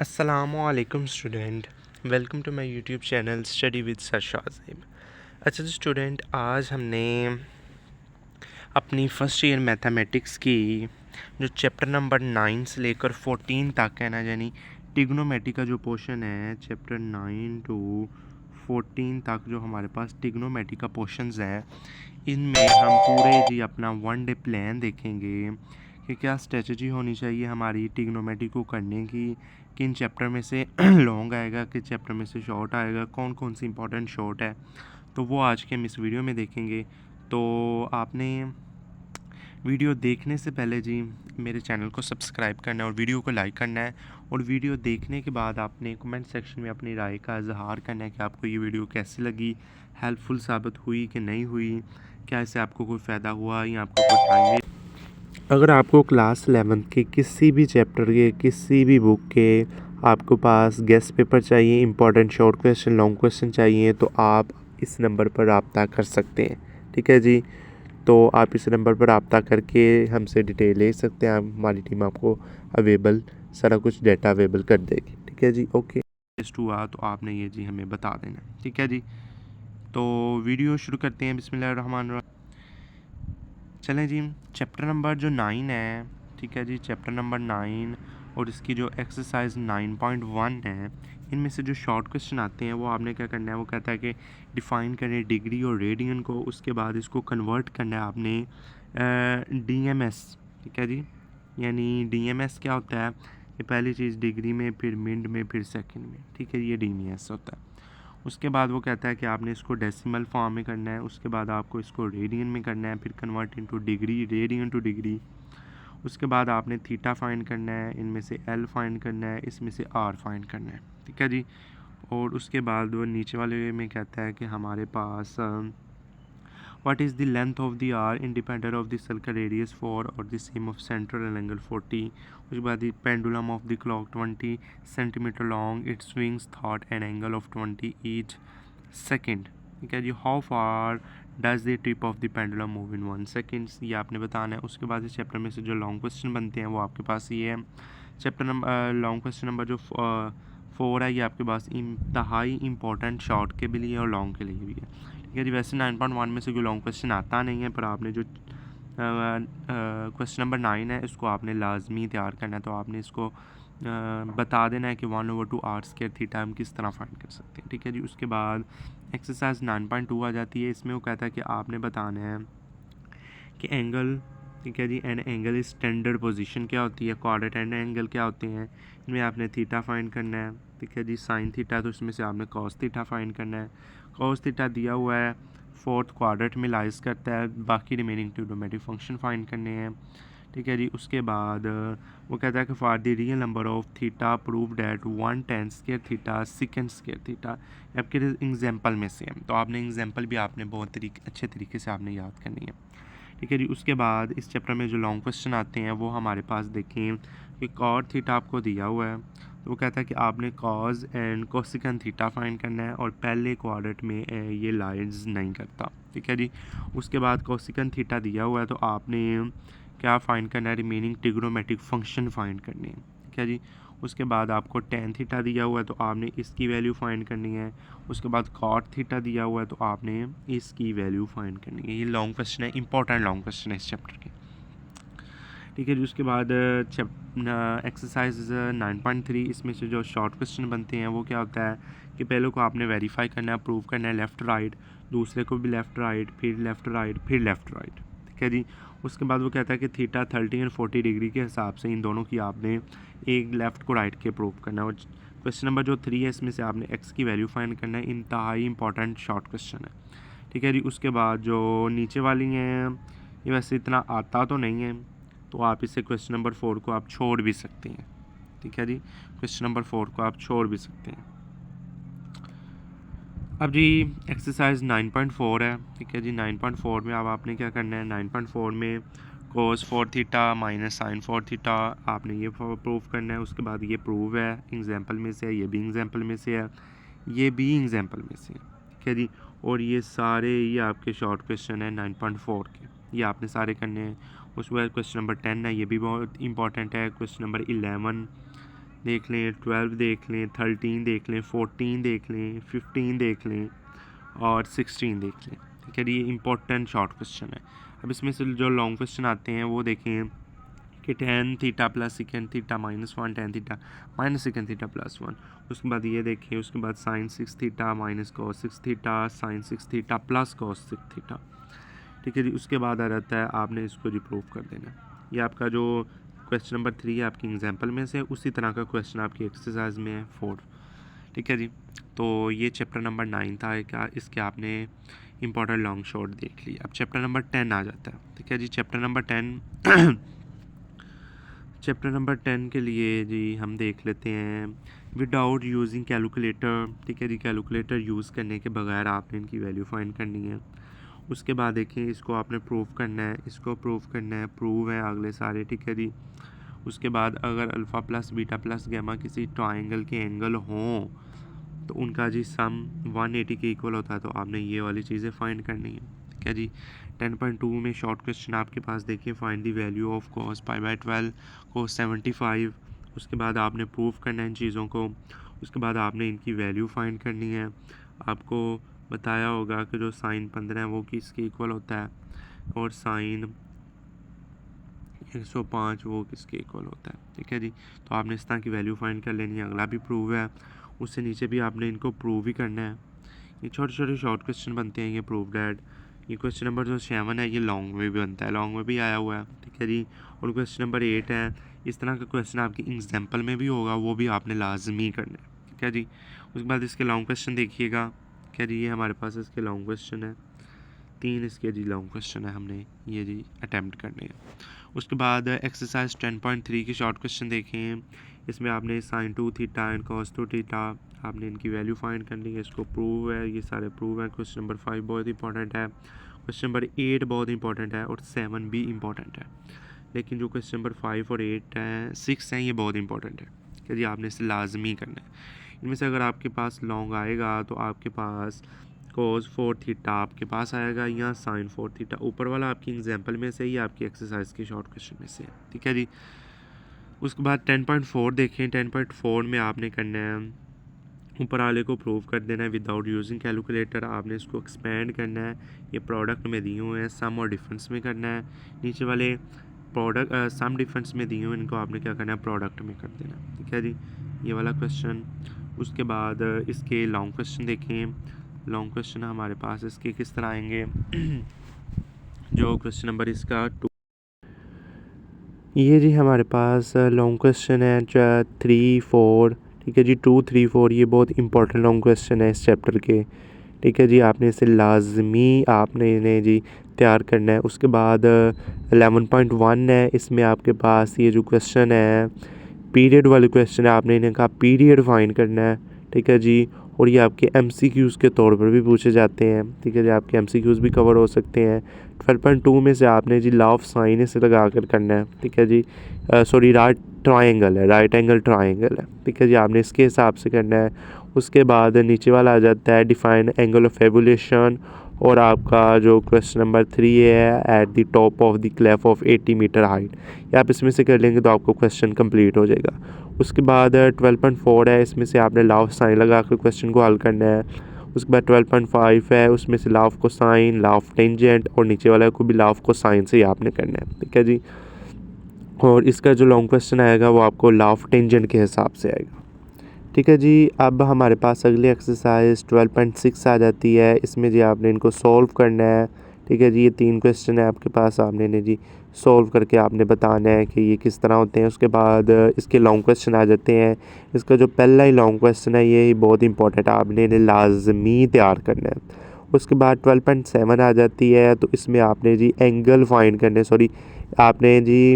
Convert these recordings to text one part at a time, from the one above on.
अस्सलामुअलैकुम student, welcome to my YouTube channel study with Sarshad Sahib. अच्छा तो स्टूडेंट, आज हमने अपनी फ़र्स्ट ईयर मैथमेटिक्स की जो चैप्टर नंबर 9 से लेकर 14 तक है ना, यानी टिग्नोमेट्री का जो पोर्शन है चैप्टर 9 टू 14 तक जो हमारे पास टिग्नोमेट्री का पोर्शंस है, इनमें हम पूरे जी अपना वन डे प्लान देखेंगे कि क्या स्ट्रेटजी होनी चाहिए हमारी टिग्नोमेट्री को करने की, किन चैप्टर में से लॉन्ग आएगा, किस चैप्टर में से शॉर्ट आएगा, कौन कौन सी इंपॉर्टेंट शॉर्ट है, तो वो आज के हम इस वीडियो में देखेंगे। तो आपने वीडियो देखने से पहले जी मेरे चैनल को सब्सक्राइब करना है और वीडियो को लाइक करना है, और वीडियो देखने के बाद आपने कमेंट सेक्शन में अपनी राय का इजहार करना है कि आपको ये वीडियो कैसी लगी, हेल्पफुल साबित हुई कि नहीं हुई, क्या इससे आपको कोई फ़ायदा हुआ या आपको कोई टाइम। अगर आपको क्लास 11 के किसी भी चैप्टर के किसी भी बुक के आपको पास गेस्ट पेपर चाहिए, important short question long question चाहिए, तो आप इस नंबर पर रब्ता कर सकते हैं। ठीक है जी, तो आप इस नंबर पर रब्ता करके हमसे डिटेल ले सकते हैं। हमारी टीम आपको अवेलेबल सारा कुछ डाटा अवेलेबल कर देगी। ठीक है जी, ओके। टेस्ट हुआ तो आपने ये जी हमें बता देना। ठीक है जी, तो वीडियो शुरू करते हैं। बिस्मिल्लाहिर्रहमानिर्रहीम। चलें जी, चैप्टर नंबर जो 9 है, ठीक है जी, चैप्टर नंबर 9 और इसकी जो एक्सरसाइज 9.1 है, इनमें से जो शॉर्ट क्वेश्चन आते हैं वो आपने क्या करना है, वो कहता है कि डिफ़ाइन करें डिग्री और रेडियन को, उसके बाद इसको कन्वर्ट करना है आपने डीएमएस। ठीक है जी, यानी डीएमएस क्या होता है, ये पहली चीज़ डिग्री में, फिर मिनट में, फिर सेकंड में। ठीक है, ये डीएमएस होता है। उसके बाद वो कहता है कि आपने इसको डेसिमल फॉर्म में करना है, उसके बाद आपको इसको रेडियन में करना है, फिर convert into degree, radian two degree. उसके बाद आपने थीटा फाइंड करना है, इनमें से एल फाइंड करना है, इसमें से आर फाइंड करना है। ठीक है जी, और उसके बाद वो नीचे वाले में कहता है कि हमारे पास what is the length of the r independent of the circle radius 4 or the same of center and angle 40। उसके बाद the pendulum of the clock 20 centimeter long, it swings thought an angle of 20 each second। ठीक है जी, how far does the tip of the pendulum move in 1 second, ये आपने बताना है। उसके बाद इस चैप्टर में से जो लॉन्ग क्वेश्चन बनते हैं वो आपके पास ये है। Chapter number long question number जो 4 है, ये आपके पास इंतहाई इंपॉर्टेंट शॉर्ट के भी लिए और लॉन्ग के लिए भी है। ठीक है जी, वैसे 9.1 में से कोई लॉन्ग क्वेश्चन आता नहीं है, पर आपने जो क्वेश्चन नंबर 9 है इसको आपने लाजमी तैयार करना है, तो आपने इसको बता देना है कि 1/2r² थीटा हम किस तरह फाइंड कर सकते हैं। ठीक है जी, उसके बाद एक्सरसाइज 9.2 आ जाती है। इसमें वो कहता है कि आपने बताना है कि एंगल, ठीक है जी, and angle is standard position क्या होती है, क्वाड्रेंट एंड एंगल क्या होते हैं, इनमें आपने थीटा फाइंड करना है। ठीक है जी, साइन थीटा, तो इसमें से आपने कॉस थीटा फाइंड करना है। कॉस थीटा दिया हुआ है, फोर्थ क्वाड्रेंट में लाइज करता है, बाकी रिमेनिंग ट्रिग्नोमेट्रिक फंक्शन फाइंड करने हैं। ठीक है जी, उसके बाद वो कहता है कि for the real number of theta prove that 1/10² theta second theta. आपके एग्जाम्पल में से है, तो आपने एग्जाम्पल भी आपने बहुत अच्छे तरीके से आपने याद करनी है। ठीक है जी, उसके बाद इस चैप्टर में जो लॉन्ग क्वेश्चन आते हैं वो हमारे पास देखें कि कॉट थीटा आपको दिया हुआ है, तो वो कहता है कि आपने कॉज एंड कोसिकन थीटा फाइंड करना है, और पहले क्वाड्रेंट में ये लाइंस नहीं करता। ठीक है जी, उसके बाद कोसिकन थीटा दिया हुआ है, तो आपने क्या फाइंड करना है, रिमेनिंग ट्रिग्नोमेट्रिक फंक्शन फाइंड करनी है। ठीक है जी, उसके बाद आपको टेन थीटा दिया हुआ है, तो आपने इसकी वैल्यू फाइंड करनी है। उसके बाद कॉट थीटा दिया हुआ है, तो आपने इसकी वैल्यू फाइंड करनी है। ये लॉन्ग क्वेश्चन है, इंपॉर्टेंट लॉन्ग क्वेश्चन है इस चैप्टर के। ठीक है जी, उसके बाद एक्सरसाइज 9.3, इसमें से जो शॉर्ट क्वेश्चन बनते हैं वो क्या होता है कि पहले को आपने वेरीफाई करना है, प्रूव करना है लेफ़्ट राइट, दूसरे को भी लेफ़्ट राइट, फिर लेफ़्ट राइट, फिर लेफ़्ट राइट। ठीक है जी, उसके बाद वो कहता है कि थीटा 30 और 40 डिग्री के हिसाब से इन दोनों की आपने एक लेफ़्ट को राइट के प्रूव करना है। और क्वेश्चन नंबर जो 3 है, इसमें से आपने एक्स की वैल्यू फाइंड करना है। इंतहाई इंपॉर्टेंट शॉर्ट क्वेश्चन है। ठीक है जी, उसके बाद जो नीचे वाली हैं ये वैसे इतना आता तो नहीं है, तो आप इसे क्वेश्चन नंबर 4 को आप छोड़ भी सकते हैं। ठीक है जी, क्वेश्चन नंबर 4 को आप छोड़ भी सकते हैं। अब जी एक्सरसाइज 9.4 है। ठीक है जी, 9.4 में अब आपने क्या करना है, 9.4 में कोस 4 थीटा माइनस साइन 4 थीटा आपने ये प्रूव करना है। उसके बाद ये प्रूव है, एग्जाम्पल में से है, ये भी एग्जाम्पल में से है, ये भी एग्जाम्पल में से है। ठीक है जी, और ये सारे ये आपके शॉर्ट क्वेश्चन है 9.4 के, ये आपने सारे करने हैं। उसके बाद क्वेश्चन नंबर 10 है, ये भी बहुत इंपॉर्टेंट है। क्वेश्चन नंबर 11, देख लें, 12 देख लें, 13 देख लें, 14 देख लें, 15 देख लें और 16 देख लें। ठीक है, ये इंपॉर्टेंट शॉर्ट क्वेश्चन है। अब इसमें से जो लॉन्ग क्वेश्चन आते हैं वो देखें कि tan theta plus second theta -1, tan theta minus second theta +1। उसके बाद ये देखिए, उसके बाद sin 6 theta minus cos 6 theta, sin 6 theta plus cos 6 theta. ठीक है जी, उसके बाद आ जाता है आपने इसको रिप्रूव कर देना। ये आपका जो क्वेश्चन नंबर 3 है आपकी एग्जाम्पल में से, उसी तरह का क्वेश्चन आपकी एक्सरसाइज में है 4। ठीक है जी, तो ये चैप्टर नंबर 9 था। क्या इसके आपने इंपॉर्टेंट लॉन्ग शॉर्ट देख लिया। अब चैप्टर नंबर 10 आ जाता है। ठीक है जी, चैप्टर नंबर 10 के लिए जी हम देख लेते हैं विदाउट यूजिंग कैलकुलेटर। ठीक है जी, कैलकुलेटर यूज़ करने के बगैर आपने इनकी वैल्यू फाइंड करनी है। उसके बाद देखें, इसको आपने प्रूव करना है, इसको प्रूव करना है, प्रूव है अगले सारे। ठीक है जी, उसके बाद अगर alpha plus beta plus gamma किसी ट्राइंगल के एंगल हों तो उनका जी सम 180 के इक्वल होता है, तो आपने ये वाली चीज़ें फाइंड करनी है। ठीक है जी, 10.2 में शॉर्ट क्वेश्चन आपके पास देखिए, find the value of cos π/12 cos 75। उसके बाद आपने प्रूव करना है इन चीज़ों को। उसके बाद आपने इनकी वैल्यू फाइंड करनी है। आपको बताया होगा कि जो साइन 15 है वो किसके इक्वल होता है और साइन 105 वो किसके इक्वल होता है। ठीक है जी, तो आपने इस तरह की वैल्यू फाइंड कर लेनी है। अगला भी प्रूव है, उससे नीचे भी आपने इनको प्रूव ही करना है। ये छोटे छोटे शॉर्ट क्वेश्चन बनते हैं, ये प्रूव डैट। ये क्वेश्चन नंबर जो 7 है ये लॉन्ग में भी बनता है, लॉन्ग में भी आया हुआ है। ठीक है जी, और क्वेश्चन नंबर 8 है, इस तरह का क्वेश्चन आपकी एग्जाम्पल में भी होगा, वो भी आपने लाजमी करना है। ठीक है जी, उसके बाद इसके लॉन्ग क्वेश्चन देखिएगा। क्या जी, ये हमारे पास इसके लॉन्ग क्वेश्चन है 3, इसके जी लॉन्ग क्वेश्चन है, हमने ये जी अटैम्प्ट करने हैं। उसके बाद एक्सरसाइज 10.3 के शॉर्ट क्वेश्चन देखें। इसमें आपने sine 2 theta and cos 2 theta आपने इनकी वैल्यू फाइंड करनी है, इसको प्रूव है, ये सारे प्रूव है। क्वेश्चन नंबर 5 बहुत इंपॉर्टेंट है, क्वेश्चन नंबर 8 बहुत इंपॉर्टेंट है और 7 भी इंपॉर्टेंट है। लेकिन जो क्वेश्चन नंबर 5 और 8 है 6 हैं, ये बहुत इंपॉर्टेंट है कि जी आपने इसे लाजमी करना है। इनमें से अगर आपके पास लॉन्ग आएगा तो आपके पास cos 4 थीटा आपके पास आएगा या sin 4 थीटा। ऊपर वाला आपकी एग्जाम्पल में से ही आपकी एक्सरसाइज के शॉर्ट क्वेश्चन में से है। ठीक है जी, उसके बाद 10.4 देखें। 10.4 में आपने करना है ऊपर वाले को प्रूव कर देना है विदाउट यूजिंग कैलकुलेटर। आपने इसको एक्सपेंड करना है, ये प्रोडक्ट में दिए हुए हैं, सम और डिफरेंस में करना है। नीचे वाले प्रोडक्ट सम डिफरेंस में दिए हुए इनको आपने क्या करना है, प्रोडक्ट में कर देना। ठीक है जी, ये वाला क्वेश्चन। उसके बाद इसके लॉन्ग क्वेश्चन देखें। लॉन्ग क्वेश्चन हमारे पास इसके किस तरह आएंगे जो क्वेश्चन नंबर इसका 2, ये जी हमारे पास लॉन्ग क्वेश्चन है 3, 4। ठीक है जी, 2, 3, 4 ये बहुत इंपॉर्टेंट लॉन्ग क्वेश्चन है इस चैप्टर के। ठीक है जी, आपने इसे लाजमी आपने इन्हें जी तैयार करना है। उसके बाद 11.1 है, इसमें आपके पास ये जो क्वेश्चन है पीरियड वाले क्वेश्चन है, आपने इन्हें कहा पीरियड फाइंड करना है। ठीक है जी, और ये आपके MCQs के तौर पर भी पूछे जाते हैं। ठीक है जी, आपके MCQs भी कवर हो सकते हैं। 12.2 में से आपने जी लॉ ऑफ साइन से लगा कर करना है। ठीक है जी, सॉरी राइट ट्राइंगल है, राइट एंगल ट्राइंगल है। ठीक है जी, आपने इसके हिसाब से करना है। उसके बाद नीचे वाला आ जाता है डिफाइन एंगल ऑफ एवोल्यूशन, और आपका जो क्वेश्चन नंबर 3 है at the top of the cliff of 80 metre height. ये आप इसमें से कर लेंगे तो आपको क्वेश्चन कंप्लीट हो जाएगा। उसके बाद 12.4 है, इसमें से आपने लॉ ऑफ साइन लगा कर क्वेश्चन को हल करना है। उसके बाद 12.5 है, उसमें से law of cosine, law of tangent और नीचे वाला को भी लॉ ऑफ कोसाइन से ही आपने करना है। ठीक है जी, और इसका जो लॉन्ग क्वेश्चन आएगा वो आपको लॉ ऑफ टेंजेंट के हिसाब से आएगा। ठीक है जी, अब हमारे पास अगली एक्सरसाइज 12.6 आ जाती है। इसमें जी आपने इनको सॉल्व करना है। ठीक है जी, ये 3 क्वेश्चन है आपके पास, आपने इन्हें जी सॉल्व करके आपने बताना है कि ये किस तरह होते हैं। उसके बाद इसके लॉन्ग क्वेश्चन आ जाते हैं। इसका जो पहला ही लॉन्ग क्वेश्चन है ये ही बहुत इंपॉर्टेंट है, आपने इन्हें लाजमी तैयार करना है। उसके बाद 12.7 आ जाती है, तो इसमें आपने जी एंगल फाइंड करने, सॉरी आपने जी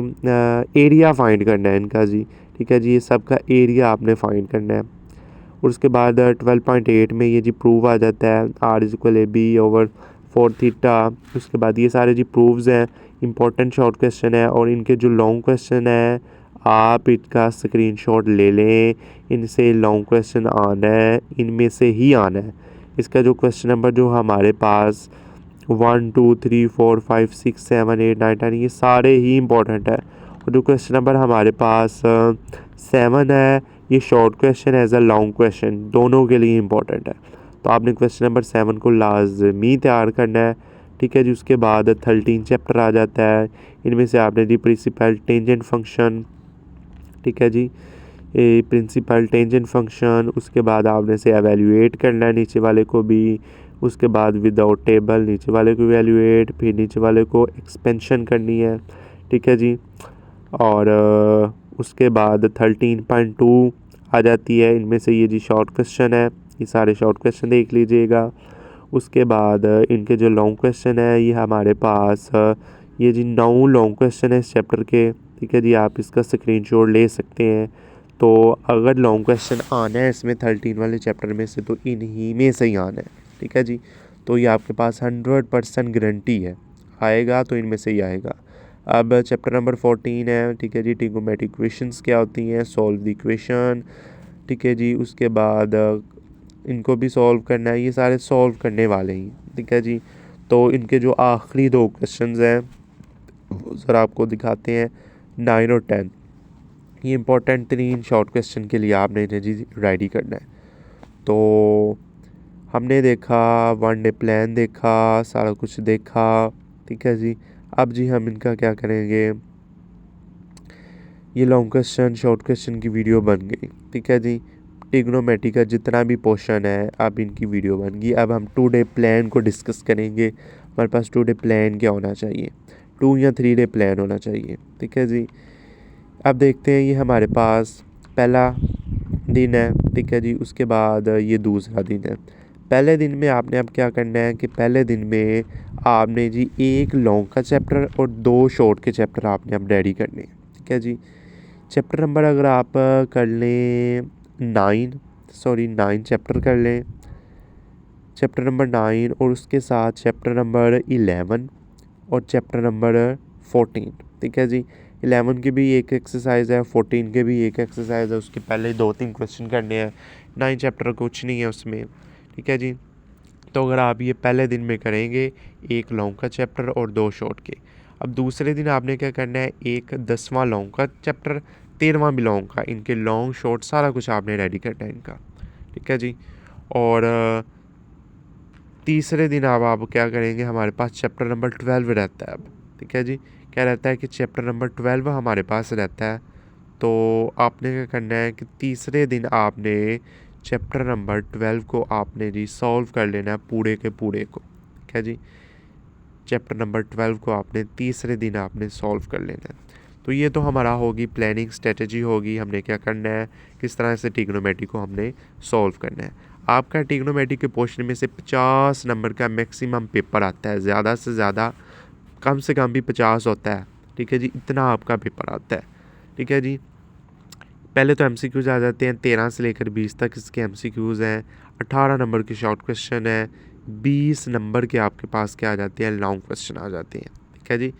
एरिया फाइंड करना है इनका जी। ठीक है जी, ये सब का एरिया आपने फाइंड करना है। और उसके बाद 12.8 में ये जी प्रूव आ जाता है R=AB/4 थीटा। उसके बाद ये सारे जी प्रूव्स हैं, इंपॉर्टेंट शॉर्ट क्वेश्चन है, और इनके जो लॉन्ग क्वेश्चन है आप इनका स्क्रीनशॉट ले लें। इनसे लॉन्ग क्वेश्चन आना है, इनमें से ही आना है। इसका जो क्वेश्चन नंबर जो हमारे पास 1, 2, 3, 4, 5, 6, 7, 8, 9, 10 ये सारे ही इंपॉर्टेंट है। और जो क्वेश्चन नंबर हमारे पास 7 है ये short question as a long question दोनों के लिए इंपॉर्टेंट है। तो आपने क्वेश्चन नंबर 7 को लाजमी तैयार करना है, ठीक है जी। उसके बाद 13 चैप्टर आ जाता है, इनमें से आपने जी प्रिंसिपल टेंजेंट फंक्शन, ठीक है जी, प्रिंसिपल टेंजेंट फंक्शन, उसके बाद आपने से एवेल्यूएट करना है नीचे वाले को भी, उसके बाद विदाउट टेबल नीचे वाले को एवेल्यूएट, फिर नीचे वाले को एक्सपेंशन करनी है, ठीक है जी। और उसके बाद 13.2 आ जाती है, इनमें से ये जी शॉर्ट क्वेश्चन है, ये सारे शॉर्ट क्वेश्चन देख लीजिएगा। उसके बाद इनके जो लॉन्ग क्वेश्चन है ये हमारे पास ये जी 9 लॉन्ग क्वेश्चन है इस चैप्टर के, ठीक है जी। आप इसका स्क्रीनशॉट ले सकते हैं। तो अगर लॉन्ग क्वेश्चन आना है इसमें 13 वाले चैप्टर में से तो इन्हीं में से ही आना है, ठीक है जी। तो ये आपके पास 100% गारंटी है, आएगा तो इनमें से ही आएगा। अब चैप्टर नंबर 14 है, ठीक है जी, ट्रिग्नोमेट्रिक इक्वेशंस क्या होती हैं, सॉल्व द इक्वेशन, ठीक है जी। उसके बाद इनको भी सॉल्व करना है, ये सारे सॉल्व करने वाले ही, ठीक है जी। तो इनके जो आखिरी 2 क्वेश्चंस हैं वो सर आपको दिखाते हैं 9 और 10। ये इंपॉर्टेंट 3 शॉर्ट क्वेश्चन के लिए आपने इन्हें जी रेडी करना है। तो हमने देखा 1 डे प्लान, देखा सारा कुछ देखा, ठीक है जी। अब जी हम इनका क्या करेंगे, ये लॉन्ग क्वेश्चन शॉर्ट क्वेश्चन की वीडियो बन गई, ठीक है जी। ट्रिग्नोमेट्री का जितना भी पोर्शन है अब इनकी वीडियो बन गई। अब हम 2 डे प्लान को डिस्कस करेंगे। हमारे पास 2 डे प्लान क्या होना चाहिए, 2 या 3 डे प्लान होना चाहिए, ठीक है जी। अब देखते हैं, ये हमारे पास पहला दिन है, ठीक है जी। उसके बाद ये दूसरा दिन है। पहले दिन में आपने अब क्या करना है कि पहले दिन में आपने जी 1 लॉन्ग का चैप्टर और 2 शॉर्ट के चैप्टर आपने अब रेडी करने हैं, ठीक है जी। चैप्टर नंबर अगर आप कर लें 9 चैप्टर कर लें, चैप्टर नंबर 9 और उसके साथ चैप्टर नंबर 11 और चैप्टर नंबर 14, ठीक है जी। 11 की भी एक एक्सरसाइज है, 14 के भी एक एक्सरसाइज है, उसके पहले 2-3 क्वेश्चन करने हैं। 9 चैप्टर कुछ नहीं है उसमें, ठीक है जी। तो अगर आप ये पहले दिन में करेंगे 1 लॉन्ग का चैप्टर और 2 शॉर्ट के, अब दूसरे दिन आपने क्या करना है, एक 10वां लॉन्ग का चैप्टर, 13वां भी लॉन्ग का, इनके लॉन्ग शॉर्ट सारा कुछ आपने रेडी करना है इनका, ठीक है जी। और तीसरे दिन अब आप क्या करेंगे, हमारे पास चैप्टर नंबर 12 रहता है अब, ठीक है जी। क्या रहता है कि चैप्टर नंबर 12 हमारे पास रहता है। तो आपने क्या करना है कि तीसरे दिन आपने चैप्टर नंबर 12 को आपने जी सॉल्व कर लेना है पूरे के पूरे को, ठीक है जी। चैप्टर नंबर 12 को आपने तीसरे दिन आपने सॉल्व कर लेना है। तो ये तो हमारा होगी प्लानिंग स्ट्रेटजी होगी, हमने क्या करना है, किस तरह से ट्रिग्नोमेट्री को हमने सॉल्व करना है। आपका ट्रिग्नोमेट्री के पोर्शन में से 50 नंबर का मैक्सिमम पेपर आता है, ज़्यादा से ज़्यादा कम से कम भी 50 होता है, ठीक है जी। इतना आपका पेपर आता है, ठीक है जी। पहले तो एमसीक्यूज़ आ जाते हैं, 13 से लेकर 20 तक इसके एमसीक्यूज़ हैं, 18 नंबर के शॉर्ट क्वेश्चन है, 20 नंबर के आपके पास क्या आ जाते हैं, लॉन्ग क्वेश्चन आ जाते हैं, ठीक है जी।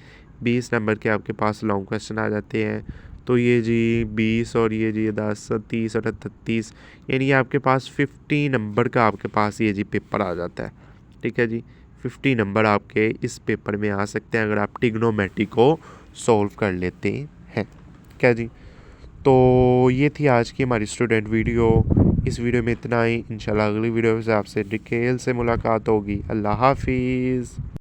20 नंबर के आपके पास लॉन्ग क्वेश्चन आ जाते हैं। तो ये जी 20 और ये जी 10, 30 और 38, यानी आपके पास 50 नंबर का आपके पास ये जी पेपर आ जाता है, ठीक है जी। 50 नंबर आपके इस पेपर में आ सकते हैं अगर आप ट्रिग्नोमेट्री को सॉल्व कर लेते हैं, ठीक है जी। तो ये थी आज की हमारी स्टूडेंट वीडियो। इस वीडियो में इतना ही, इंशाल्लाह अगली वीडियो से आपसे डिटेल से मुलाकात होगी। अल्लाह हाफिज़।